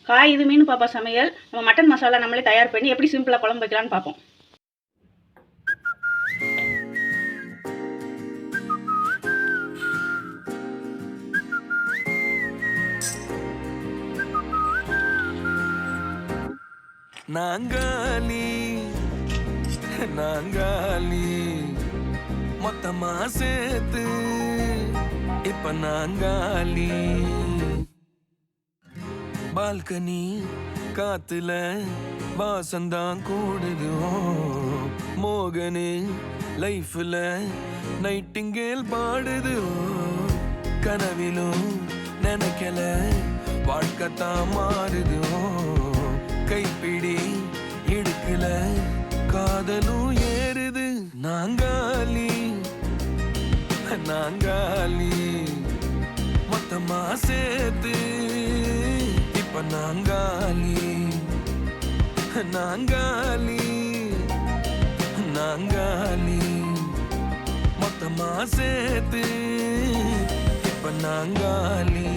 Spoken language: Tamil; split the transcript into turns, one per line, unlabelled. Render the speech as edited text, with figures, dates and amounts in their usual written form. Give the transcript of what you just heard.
காய் இது மீன் பாப்பா சமையல். நம்ம மட்டன் மசாலா நம்மளே தயார் பண்ணி எப்படி சிம்பிளாக குழம்பு வைக்கலான்னு பார்ப்போம்.
நாங்காலி நாங்காலி மொத்தமா சேர்த்து இப்ப நாங்காலி பால்கனி காத்துல வாசந்தான் கூடுது மோகனு லைஃப்ல நைட்டிங்கேல் பாடுது கனவிலும் நினைக்கல வாழ்க்கைத்தான் மாறுது கைப்பிடி இடுக்கல காதலும் ஏறுது நாங்காலி நாங்காலி மொத்தமா சேர்த்து இப்ப நாங்காலி நாங்காலி நாங்காலி மொத்தமா சேர்த்து இப்ப நாங்காலி